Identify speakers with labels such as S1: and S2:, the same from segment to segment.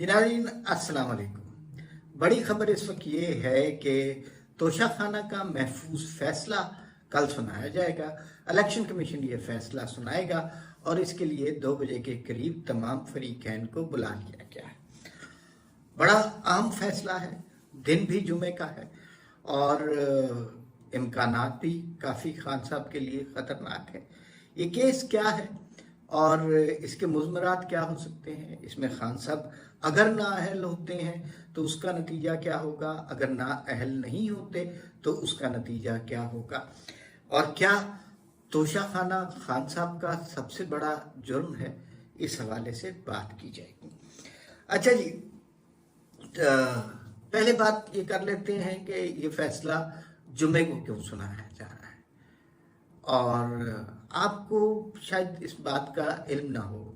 S1: नाज़रीन अस्सलाम वालेकुम। बड़ी खबर इस वक्त ये है कि तोशाखाना का महफूज फैसला कल सुनाया जाएगा। इलेक्शन कमीशन ये फैसला सुनाएगा और इसके लिए 2 बजे के करीब तमाम फरीकैन को बुला लिया गया है। बड़ा अहम फैसला है, दिन भी जुमे का है और इम्कानात भी काफ़ी खान साहब के लिए ख़तरनाक है। ये केस क्या है और इसके मुज़मरात क्या हो सकते हैं, इसमें खान साहब अगर नाअहल होते हैं तो उसका नतीजा क्या होगा, अगर नाअहल नहीं होते तो उसका नतीजा क्या होगा, और क्या तोशाखाना खान साहब का सबसे बड़ा जुर्म है, इस हवाले से बात की जाएगी। अच्छा जी, पहले बात ये कर लेते हैं कि ये फैसला जुमे को क्यों सुनाया जा रहा है। और आपको शायद इस बात का इल्म ना हो,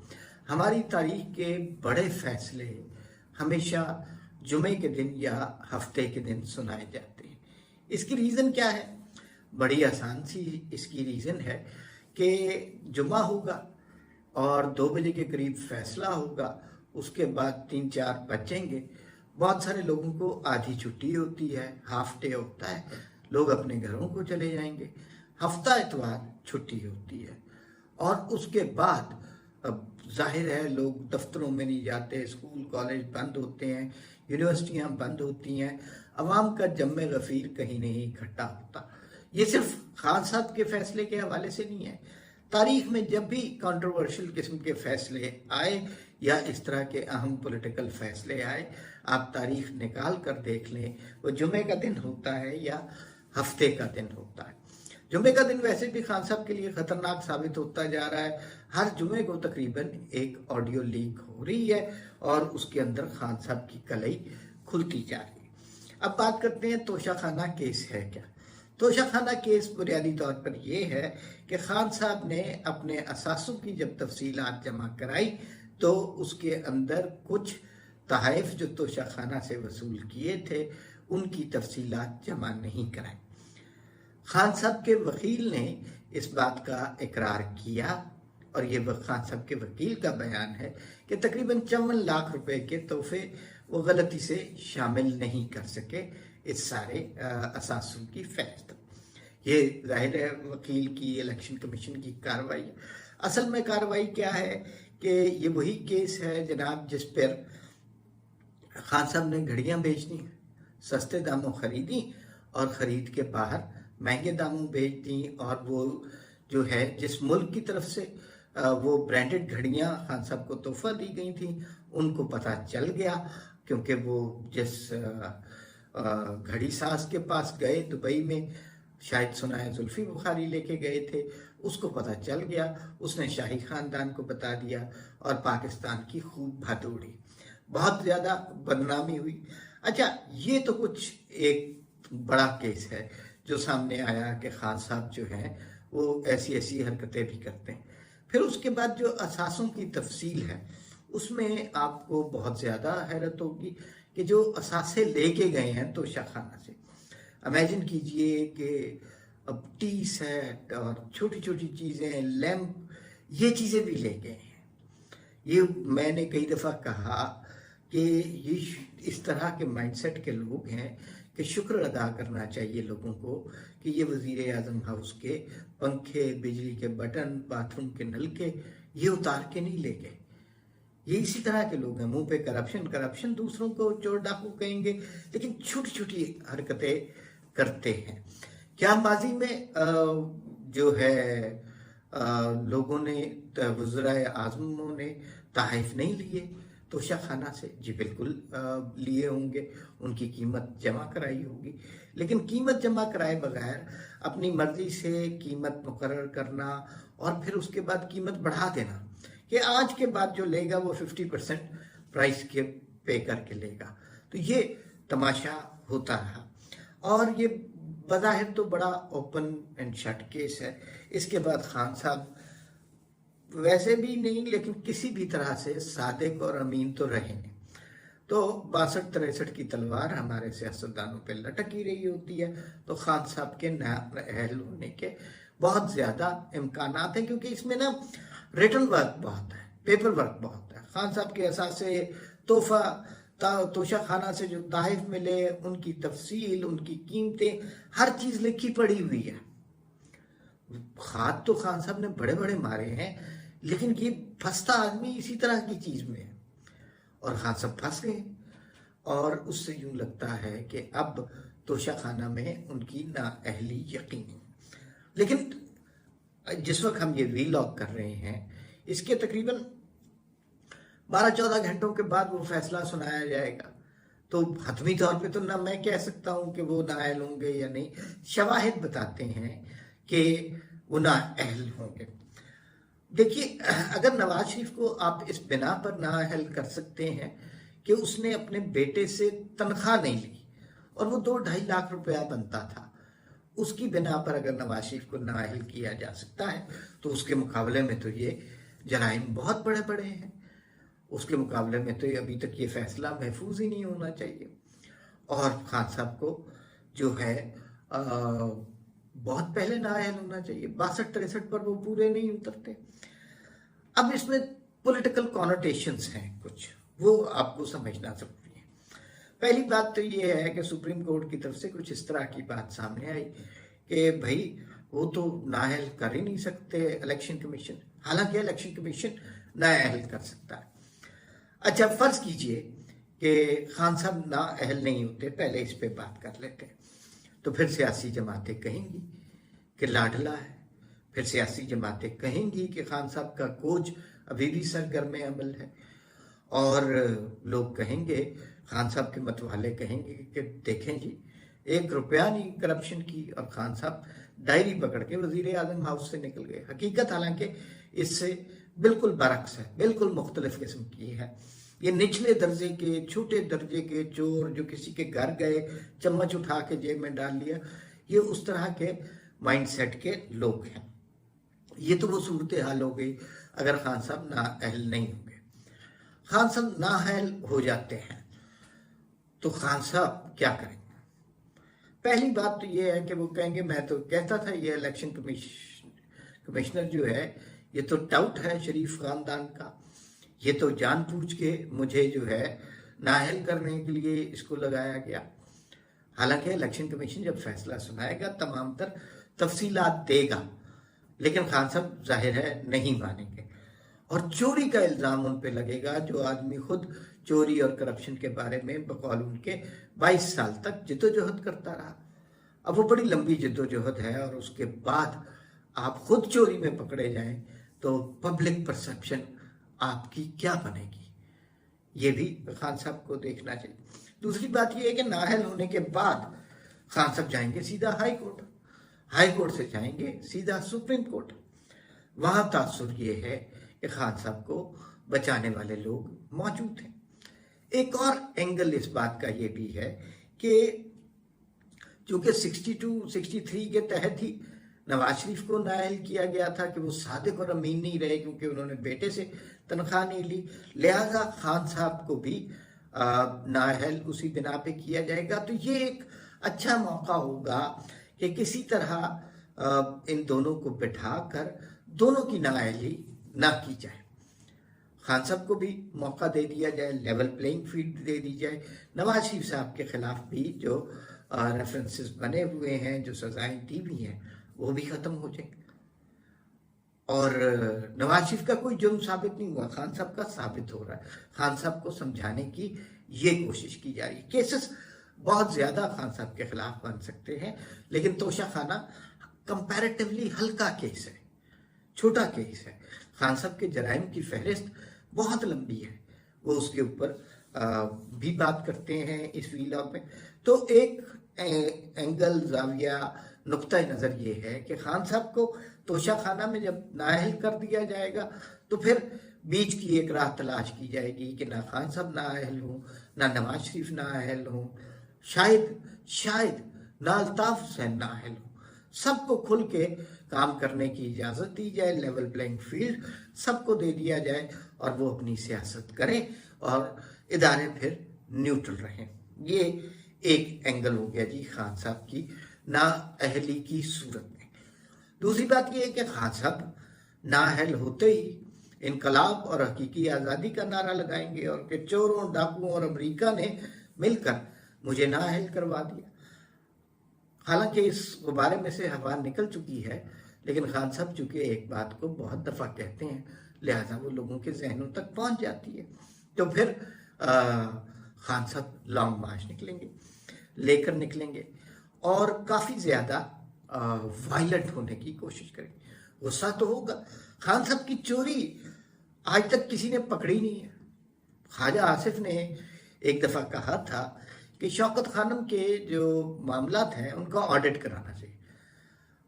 S1: हमारी तारीख के बड़े फैसले हमेशा जुमे के दिन या हफ्ते के दिन सुनाए जाते हैं। इसकी रीज़न क्या है? बड़ी आसान सी इसकी रीज़न है कि जुमा होगा और 2 बजे के करीब फैसला होगा, उसके बाद 3-4 बचेंगे। बहुत सारे लोगों को आधी छुट्टी होती है, हाफ डे होता है, लोग अपने घरों को चले जाएंगे। हफ्ता इतवार छुट्टी होती है और उसके बाद अब जाहिर है लोग दफ्तरों में नहीं जाते, स्कूल कॉलेज बंद होते हैं, यूनिवर्सिटियां बंद होती हैं, अवाम का जम्मे गफीर कहीं नहीं इकट्ठा होता। ये सिर्फ खान साहब के फैसले के हवाले से नहीं है। तारीख में जब भी कंट्रोवर्शियल किस्म के फैसले आए या इस तरह के अहम पॉलिटिकल फैसले आए, आप तारीख निकाल कर देख लें, वो जुमे का दिन होता है या हफ्ते का दिन होता है। जुमे का दिन वैसे भी खान साहब के लिए खतरनाक साबित होता जा रहा है। हर जुमे को तकरीबन एक ऑडियो लीक हो रही है और उसके अंदर खान साहब की कलई खुलती जा रही है। अब बात करते हैं तोशाखाना केस है क्या। तोशाखाना केस बुनियादी तौर पर यह है कि खान साहब ने अपने असासों की जब तफसीलात जमा कराई तो उसके अंदर कुछ तहफ़ जो तोशाखाना से वसूल किए थे उनकी तफसीलात जमा नहीं कराई। खान साहब के वकील ने इस बात का इकरार किया और ये खान साहब के वकील का बयान है कि तकरीबन 54 लाख रुपए के तोहफे वो गलती से शामिल नहीं कर सके इस सारे असासों की फहरिस्त। ये जाहिर है वकील की, इलेक्शन कमीशन की कार्रवाई। असल में कार्रवाई क्या है कि ये वही केस है जनाब जिस पर खान साहब ने घड़ियां बेच दी, सस्ते दामों खरीदी और ख़रीद के बाहर महंगे दामों बेच दी, और वो जो है जिस मुल्क की तरफ से वो ब्रांडेड घड़ियां खान साहब को तोहफा दी गई थी उनको पता चल गया, क्योंकि वो जिस घड़ी साज के पास गए दुबई में, शायद सुना है जुल्फी बुखारी लेके गए थे, उसको पता चल गया, उसने शाही खानदान को बता दिया और पाकिस्तान की खूब भद उड़ी, बहुत ज़्यादा बदनामी हुई। अच्छा, ये तो कुछ एक बड़ा केस है जो सामने आया कि खान साहब जो हैं वो ऐसी ऐसी हरकतें भी करते हैं। फिर उसके बाद जो असासों की तफसील है उसमें आपको बहुत ज़्यादा हैरत होगी कि जो असासे लेके गए हैं तोशाखाना से, इमेजिन कीजिए कि अब टी सेट और छोटी छोटी चीज़ें, लैंप, ये चीज़ें भी ले गए हैं। ये मैंने कई दफ़ा कहा कि ये इस तरह के माइंडसेट के लोग हैं कि शुक्र अदा करना चाहिए लोगों को कि ये वज़ीर आज़म हाउस के पंखे, बिजली के बटन, बाथरूम के नलके ये उतार के नहीं ले गए। ये इसी तरह के लोग हैं, मुंह पे करप्शन करप्शन, दूसरों को चोर डाकू कहेंगे लेकिन छोटी छोटी हरकतें करते हैं। क्या माजी में जो है लोगों ने, वज़राए आज़मों ने तहफ़ नहीं लिए तोशाखाना से? जी बिल्कुल लिए होंगे, उनकी कीमत जमा कराई होगी, लेकिन कीमत जमा कराए बगैर अपनी मर्जी से कीमत मुकर्रर करना और फिर उसके बाद कीमत बढ़ा देना कि आज के बाद जो लेगा वो 50% प्राइस के पे करके लेगा, तो ये तमाशा होता रहा। और ये बज़ाहिर तो बड़ा ओपन एंड शट केस है। इसके बाद खान साहब वैसे भी नहीं लेकिन किसी भी तरह से सादिक और अमीन तो रहे नहीं, तो 62-63 की तलवार हमारे सियासतदानों पे लटक ही रही होती है, तो खान साहब के नाअहल होने के बहुत ज़्यादा इम्कानात हैं, क्योंकि इसमें ना रिटर्न वर्क बहुत है, पेपर वर्क बहुत है। खान साहब के असासे तोहफा तोशा खाना से जो तहफ़ मिले, उनकी तफसील, उनकी कीमतें, हर चीज़ लिखी पड़ी हुई है। हाथ तो खान साहब ने बड़े बड़े मारे हैं, लेकिन ये फंसता आदमी इसी तरह की चीज़ में है, और खान साहब फंस गए। और उससे यूं लगता है कि अब तोशा खाना में उनकी नाअहली यकीनी। लेकिन जिस वक्त हम ये वीलॉग कर रहे हैं, इसके तकरीबन 12-14 घंटों के बाद वो फैसला सुनाया जाएगा। तो हतमी तौर पे तो ना मैं कह सकता हूं कि वो नाअहल होंगे या नहीं, शवाहिद बताते हैं कि वो नाअहल होंगे। देखिए, अगर नवाज शरीफ को आप इस बिना पर नाअहल कर सकते हैं कि उसने अपने बेटे से तनख्वाह नहीं ली और वो 2-2.5 लाख रुपया बनता था, उसकी बिना पर अगर नवाज शरीफ को नाअहल किया जा सकता है, तो उसके मुकाबले में तो ये जराइम बहुत बड़े बड़े हैं। उसके मुकाबले में तो अभी तक ये फैसला महफूज ही नहीं होना चाहिए। और खान साहब को जो है बहुत पहले नाअहल होना चाहिए। 62-63 पर वो पूरे नहीं उतरते। अब इसमें पॉलिटिकल कॉनोटेशंस हैं कुछ, वो आपको समझना जरूरी है। पहली बात तो ये है कि सुप्रीम कोर्ट की तरफ से कुछ इस तरह की बात सामने आई कि भाई वो तो नाअहल कर ही नहीं सकते इलेक्शन कमीशन, हालांकि इलेक्शन कमीशन नाअहल कर सकता है। अच्छा, फर्ज कीजिए कि खान साहब नाअहल नहीं होते, पहले इस पे बात कर लेते हैं। तो फिर सियासी जमातें कहेंगी कि लाडला है, फिर सियासी जमातें कहेंगी कि खान साहब का कोच अभी भी सरगर्म अमल है, और लोग कहेंगे, खान साहब के मतवाले कहेंगे कि देखें जी, 1 रुपया नहीं करप्शन की, और खान साहब डायरी पकड़ के वजीर आजम हाउस से निकल गए। हकीकत हालांकि इससे बिल्कुल बरक्स है, बिल्कुल मुख्तलिफ किस्म की है। ये निचले दर्जे के, छोटे दर्जे के चोर जो किसी के घर गए, चम्मच उठा के जेब में डाल लिया, ये उस तरह के माइंडसेट के लोग हैं। ये तो वो सूरत हाल हो गई अगर खान साहब नाअहल नहीं होंगे। खान साहब नाअहल हो जाते हैं तो खान साहब क्या करेंगे? पहली बात तो ये है कि वो कहेंगे, मैं तो कहता था ये इलेक्शन कमिश्नर जो है ये तो टाउट है शरीफ खानदान का, ये तो जानबूझ के मुझे जो है नाअहल करने के लिए इसको लगाया गया। हालांकि इलेक्शन कमीशन जब फैसला सुनाएगा तमाम तर तफसीलात देगा, लेकिन खान साहब जाहिर है नहीं मानेंगे, और चोरी का इल्ज़ाम उन पे लगेगा, जो आदमी खुद चोरी और करप्शन के बारे में बकौल उनके 22 साल तक जिद्दोजहद करता रहा। अब वो बड़ी लंबी जिद्दोजहद है, और उसके बाद आप खुद चोरी में पकड़े जाएं तो पब्लिक परसेप्शन आपकी क्या बनेगी, ये भी खान साहब को देखना चाहिए। दूसरी बात ये है कि नाअहल होने के बाद खान साहब जाएंगे सीधा हाई कोर्ट, हाई कोर्ट से जाएंगे सीधा सुप्रीम कोर्ट। वहां तासुर ये है कि खान साहब को बचाने वाले लोग मौजूद हैं। एक और एंगल इस बात का ये भी है कि चूंकि 62-63 के तहत ही नवाज शरीफ को नाअहल किया गया था कि वो सादिक और अमीन नहीं रहे क्योंकि उन्होंने बेटे से तनख्वाह नहीं ली, लिहाजा खान साहब को भी नाअहल उसी बिना पे किया जाएगा। तो ये एक अच्छा मौका होगा कि किसी तरह इन दोनों को बिठाकर दोनों की नाअहली ना की जाए। खान साहब को भी मौका दे दिया जाए, लेवल प्लेइंग फील्ड दे दी जाए। नवाज शरीफ साहब के खिलाफ भी जो रेफरेंसेस बने हुए हैं, जो सजाएं दी हुई हैं, वो भी खत्म हो जाए। और नवाज शरीफ का कोई जुर्म साबित नहीं हुआ, खान साहब का साबित हो रहा है। खान साहब को समझाने की ये कोशिश की जा रही है। केसेस बहुत ज्यादा खान साहब के खिलाफ बन सकते हैं, लेकिन तोशा खाना कंपैरेटिवली हल्का केस है, छोटा केस है। खान साहब के जराइम की फहरिस्त बहुत लंबी है, वो उसके ऊपर भी बात करते हैं इस वीलॉग में। तो एक एंगल, जाविया, नुक्ता नज़र ये है कि खान साहब को तोशा खाना में जब नाअहल कर दिया जाएगा तो फिर बीच की एक राह तलाश की जाएगी कि ना खान साहब नाअहल हों, ना नवाज शरीफ नाअहल हों, शायद ना अल्ताफ हुसैन नाअहल हों। सबको खुल के काम करने की इजाज़त दी जाए, लेवल प्लेइंग फील्ड सबको दे दिया जाए और वो अपनी सियासत करें और इदारे फिर न्यूट्रल रहें। ये एक एंगल हो गया जी खान साहब की नाअहली की सूरत में। दूसरी बात यह है कि खान साहब नाअहल होते ही इनकलाब और हकीकी आज़ादी का नारा लगाएंगे और कि चोरों, डाकुओं और अमेरिका ने मिलकर मुझे नाअहल करवा दिया। हालांकि इस गुब्बारे में से हवा निकल चुकी है, लेकिन खान साहब चूंकि एक बात को बहुत दफ़ा कहते हैं, लिहाजा वो लोगों के जहनों तक पहुंच जाती है। तो फिर खान साहब लॉन्ग मार्च लेकर निकलेंगे और काफ़ी ज़्यादा वायलेंट होने की कोशिश करेंगे। गुस्सा तो होगा। खान साहब की चोरी आज तक किसी ने पकड़ी नहीं है। ख्वाजा आसिफ ने एक दफ़ा कहा था कि शौकत खानम के जो मामलात हैं उनका ऑडिट कराना चाहिए।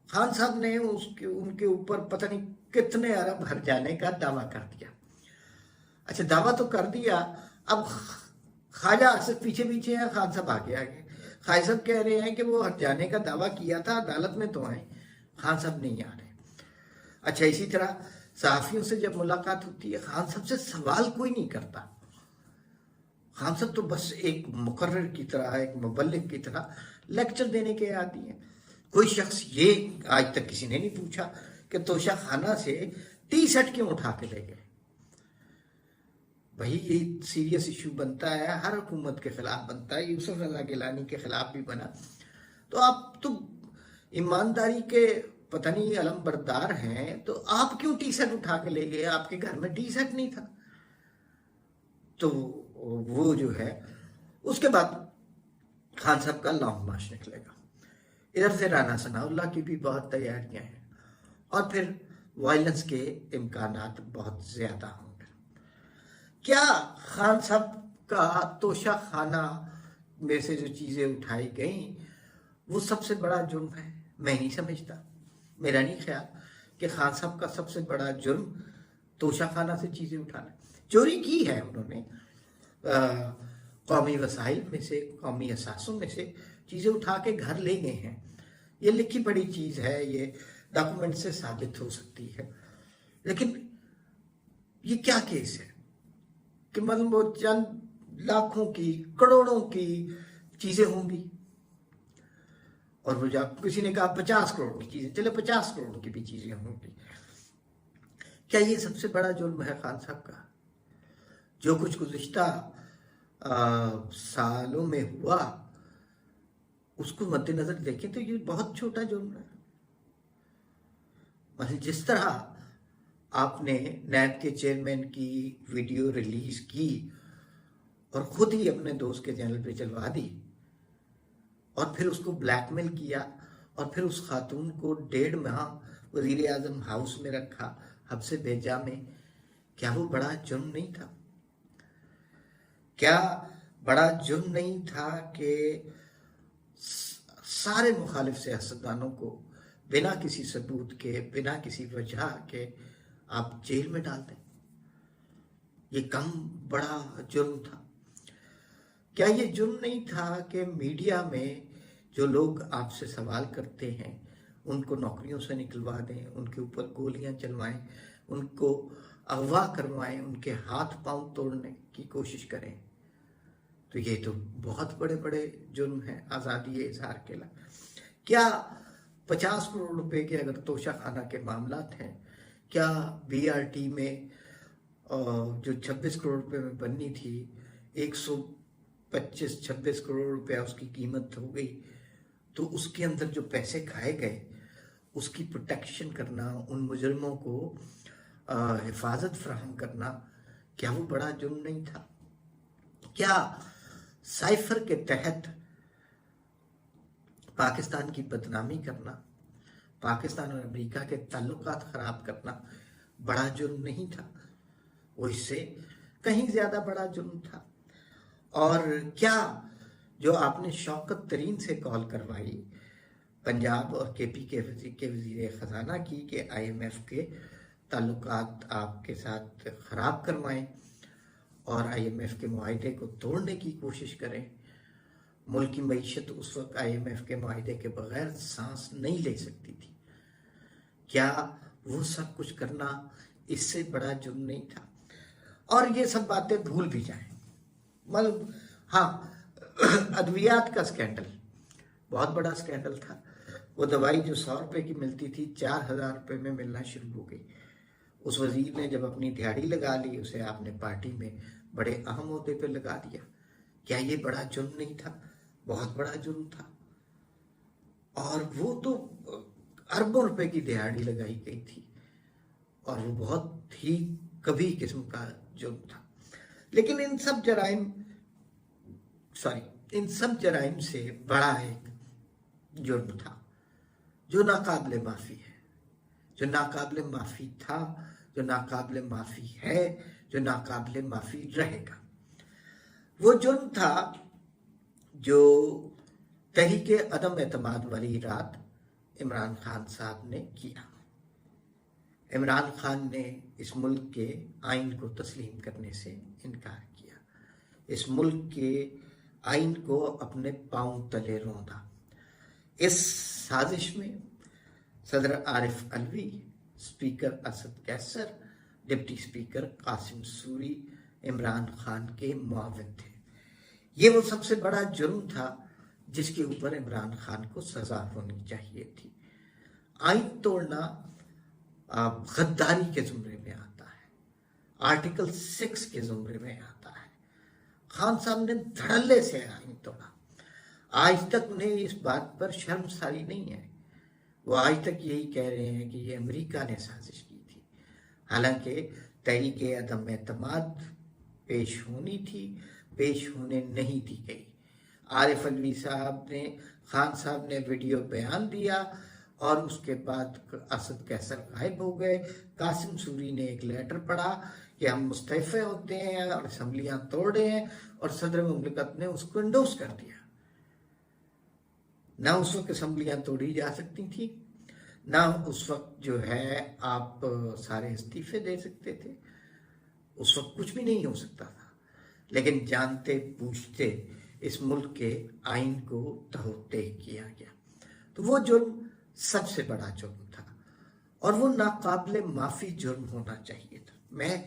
S1: खान साहब ने उनके ऊपर पता नहीं कितने अरब हर जाने का दावा कर दिया। अच्छा, दावा तो कर दिया, अब ख्वाजा आसिफ पीछे पीछे है, खान साहब आगे आगे। ख्वाजा साहब कह रहे हैं कि वो हर जाने का दावा किया था, अदालत में तो आए, खान साहब नहीं आ रहे। अच्छा, इसी तरह सहाफ़ियों से जब मुलाकात होती है, खान साहब से सवाल कोई नहीं करता। खान साहब तो बस एक मुकर्रर की तरह, एक मुबल्लिग की तरह लेक्चर देने के आदी हैं। कोई शख्स ये आज तक किसी ने नहीं पूछा कि तोशा खाना से टी शर्ट क्यों उठा के ले गए। भाई ये सीरियस इशू बनता है, हर हुकूमत के खिलाफ बनता है, यूसुफ रजा गिलानी के खिलाफ भी बना। तो आप तो ईमानदारी के पता नहीं अलम बरदार हैं, तो आप क्यों टी शर्ट उठा के ले गए? आपके घर में टी शर्ट नहीं था। तो वो जो है, उसके बाद खान साहब का लॉन्ग मार्च निकलेगा। इधर से राना सनाउल्लाह की भी बहुत तैयारियां हैं और फिर वायलेंस के इम्कानात बहुत ज्यादा होंगे। क्या खान साहब का तोशा खाना में से जो चीजें उठाई गई वो सबसे बड़ा जुर्म है? मैं नहीं समझता। मेरा नहीं ख्याल कि खान साहब का सबसे बड़ा जुर्म तोशा खाना से चीजें उठाना। चोरी की है उन्होंने, कौमी वसाइल में से, कौमी असासों में से चीजें उठा के घर ले गए हैं। ये लिखी पड़ी चीज है, ये डॉक्यूमेंट से साबित हो सकती है। लेकिन ये क्या केस है कि मतलब वो चंद लाखों की, करोड़ों की चीजें होंगी और वो किसी ने कहा 50 करोड़ की चीजें, चले 50 करोड़ की भी चीजें होंगी। क्या ये सबसे बड़ा जुर्म है खान साहब का? जो कुछ गुज़िश्ता सालों में हुआ उसको मद्देनजर देखें तो ये बहुत छोटा जुर्म है। मतलब जिस तरह आपने नैब के चेयरमैन की वीडियो रिलीज की और खुद ही अपने दोस्त के चैनल पे चलवा दी और फिर उसको ब्लैकमेल किया और फिर उस खातून को 1.5 माह वजीर आजम हाउस में रखा, हब्से भेजा में, क्या वो बड़ा जुर्म नहीं था? क्या बड़ा जुर्म नहीं था कि सारे मुखालिफ सियासतदानों को बिना किसी सबूत के, बिना किसी वजह के आप जेल में डाल दें? ये कम बड़ा जुर्म था? क्या ये जुर्म नहीं था कि मीडिया में जो लोग आपसे सवाल करते हैं उनको नौकरियों से निकलवा दें, उनके ऊपर गोलियां चलवाएं, उनको अगवा करवाएं, उनके हाथ पांव तोड़ने की कोशिश करें? तो ये तो बहुत बड़े बड़े जुर्म हैं आज़ादी इजहार के लिए। क्या 50 करोड़ रुपए के अगर तोशा खाना के मामलात हैं, क्या BRT में जो 26 करोड़ रुपए में बननी थी, 125-26 करोड़ रुपया उसकी कीमत हो गई, तो उसके अंदर जो पैसे खाए गए उसकी प्रोटेक्शन करना, उन मुजरिमों को हिफाजत फराहम करना, क्या वो बड़ा जुर्म नहीं था? क्या साइफर के तहत पाकिस्तान की बदनामी करना, पाकिस्तान और अमेरिका के ताल्लुकात खराब करना बड़ा जुर्म नहीं था? वो इससे कहीं ज्यादा बड़ा जुर्म था। और क्या जो आपने शौकत तरीन से कॉल करवाई पंजाब और KP के वजीर खजाना की कि IMF के ताल्लुकात आपके साथ खराब करवाएं और IMF के मुआहदे को तोड़ने की कोशिश करें, मुल्क की मईशत उस वक्त IMF के मुआहदे के बगैर सांस नहीं ले सकती थी, क्या वो सब कुछ करना इससे बड़ा जुर्म नहीं था? और ये सब बातें भूल भी जाएं, मतलब हाँ, अद्वियात का स्कैंडल बहुत बड़ा स्कैंडल था। वो दवाई जो 100 रुपए की मिलती थी 4000 रुपए में मिलना शुरू हो गई। उस वजीर ने जब अपनी दिहाड़ी लगा ली, उसे आपने पार्टी में बड़े अहम ओहदे पे लगा दिया। क्या ये बड़ा जुर्म नहीं था? बहुत बड़ा जुर्म था। और वो तो अरबों रुपए की दिहाड़ी लगाई गई थी और वो बहुत ही कभी किस्म का जुर्म था। लेकिन इन सब जराइम से बड़ा एक जुर्म था जो नाकाबिले माफी है, जो नाकाबिले माफी था, जो नाकाबिले माफी है, जो नाकाबिले माफी रहेगा। वो जुर्म था जो तहरीके अदम एतमाद वाली रात इमरान खान साहब ने किया। इमरान खान ने इस मुल्क के आइन को तस्लीम करने से इनकार किया, इस मुल्क के आइन को अपने पांव तले रौंदा। इस साजिश में सदर Arif Alvi, speaker Asad Qaiser, deputy speaker Qasim Suri Imran Khan के मुआविन थे। ये वो सबसे बड़ा जुर्म था जिसके ऊपर इमरान खान को सजा होनी चाहिए थी। आइन तोड़ना गद्दारी के जुमरे में आता है, आर्टिकल 6 के जुमरे में आता है। खान साहब ने धड़ल्ले से आइन तोड़ा। आज तक उन्हें इस बात पर शर्मसारी नहीं है। वो आज तक यही कह रहे हैं कि ये अमेरिका ने साजिश की थी। हालांकि तहरीके अदम एतमाद पेश होनी थी, पेश होने नहीं दी गई। आरिफ अलवी साहब ने, खान साहब ने वीडियो बयान दिया और उसके बाद असद कैसर गायब हो गए। कासिम सूरी ने एक लेटर पढ़ा कि हम मुस्तैफे होते हैं और असम्बलियां तोड़ रहे हैं, और सदर मुमलिकत ने उसको इंडोर्स कर दिया। ना उस वक्त असम्बलियां तोड़ी जा सकती थी, ना उस वक्त जो है आप सारे इस्तीफे दे सकते थे। उस वक्त कुछ भी नहीं हो सकता था। लेकिन जानते बूझते इस मुल्क के आइन को तहोते किया गया। तो वो जुर्म सबसे बड़ा जुर्म था और वो नाकाबिले माफी जुर्म होना चाहिए था। मैं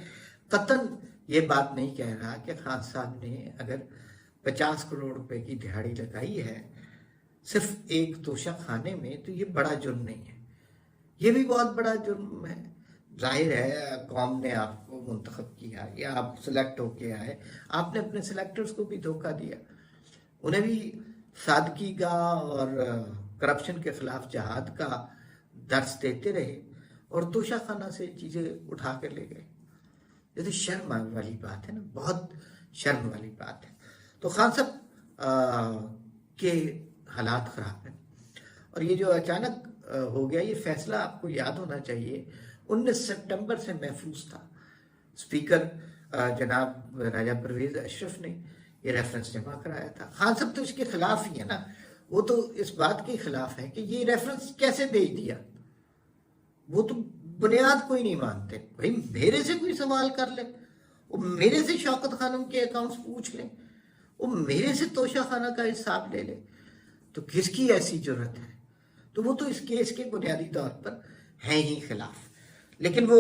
S1: कतन ये बात नहीं कह रहा कि खान साहब ने अगर 50 करोड़ रुपए की दिहाड़ी लगाई है सिर्फ एक तोशा खाने में, तो ये बड़ा जुर्म नहीं है। ये भी बहुत बड़ा जुर्म है। जाहिर है कौम ने आपको मुंतखब किया या आप सिलेक्ट होके आए, आपने अपने सिलेक्टर्स को भी धोखा दिया, उन्हें भी सादगी का और करप्शन के खिलाफ जहाद का दर्स देते रहे और तोशा खाना से चीजें उठा कर ले गए। ये तो शर्म वाली बात है ना, बहुत शर्म वाली बात है। तो खान साहब के हालात खराब हैं और ये जो अचानक हो गया, ये फैसला आपको याद होना चाहिए 19 सितंबर से महफूज था। स्पीकर जनाब राजा परवेज अशरफ ने ये रेफरेंस जमा कराया था। खान साहब तो इसके खिलाफ ही है ना, वो तो इस बात के खिलाफ है कि ये रेफरेंस कैसे दे दिया। वो तो बुनियाद कोई नहीं मानते। भाई मेरे से कोई सवाल कर ले, वो मेरे से शौकत खानम के अकाउंट्स पूछ ले, वो मेरे से तोशा खाना का हिसाब ले ले, तो किसकी ऐसी जरूरत है? तो वो तो इस केस के बुनियादी तौर पर हैं ही खिलाफ, लेकिन वो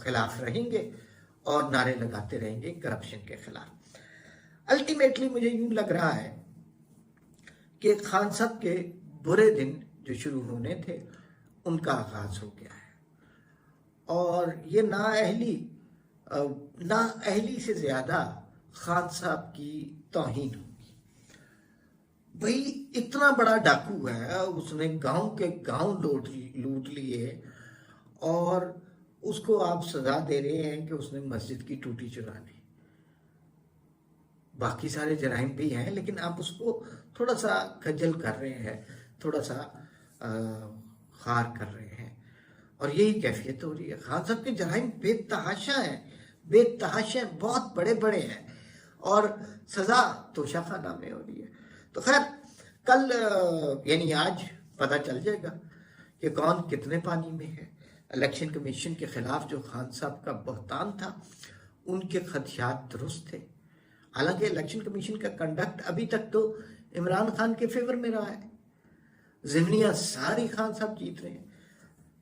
S1: खिलाफ रहेंगे और नारे लगाते रहेंगे करप्शन के खिलाफ। अल्टीमेटली मुझे यूं लग रहा है कि खान साहब के बुरे दिन जो शुरू होने थे उनका आगाज हो गया है और ये नाअहली से ज्यादा खान साहब की तौहीन होगी। भाई इतना बड़ा डाकू है, उसने गांव के गांव लूट लिए और उसको आप सजा दे रहे हैं कि उसने मस्जिद की टूटी चुरा ली। बाकी सारे जराइम भी हैं, लेकिन आप उसको थोड़ा सा खज्जल कर रहे हैं, थोड़ा सा खार कर रहे हैं और यही कैफियत हो रही है। खान साहब के जराइम बेतहाशा हैं, बहुत बड़े बड़े हैं और सजा तोशा खाना में हो रही है। तो खैर कल यानी आज पता चल जाएगा कि कौन कितने पानी में है। इलेक्शन कमीशन के खिलाफ जो खान साहब का बहतान था, उनके खदशात दुरुस्त थे। हालांकि इलेक्शन कमीशन का कंडक्ट अभी तक तो इमरान खान के फेवर में रहा है, ज़िम्नियां सारी खान साहब जीत रहे हैं।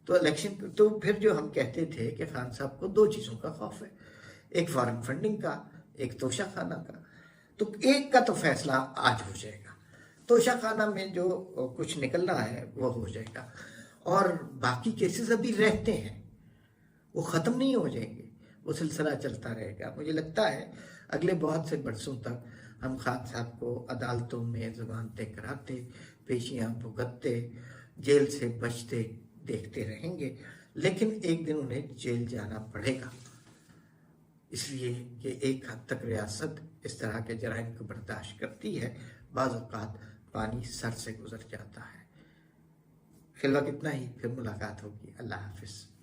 S1: तो इलेक्शन तो फिर जो हम कहते थे कि खान साहब को दो चीज़ों का खौफ है, एक फॉरेन फंडिंग का, एक तोशा खाना का। तो एक का तो फैसला आज हो जाएगा, तोशा खाना में जो कुछ निकलना है वो हो जाएगा और बाकी केसेस अभी रहते हैं, वो ख़त्म नहीं हो जाएंगे, वो सिलसिला चलता रहेगा। मुझे लगता है अगले बहुत से बरसों तक हम खान साहब को अदालतों में ज़मानतें कराते, पेशियां भुगतते, जेल से बचते देखते रहेंगे, लेकिन एक दिन उन्हें जेल जाना पड़ेगा। इसलिए कि एक हद तक रियासत इस तरह के जराइम को बर्दाश्त करती है, बाज़ औक़ात पानी सर से गुजर जाता है। फिलहाल इतना ही, फिर मुलाकात होगी। अल्लाह हाफिज़।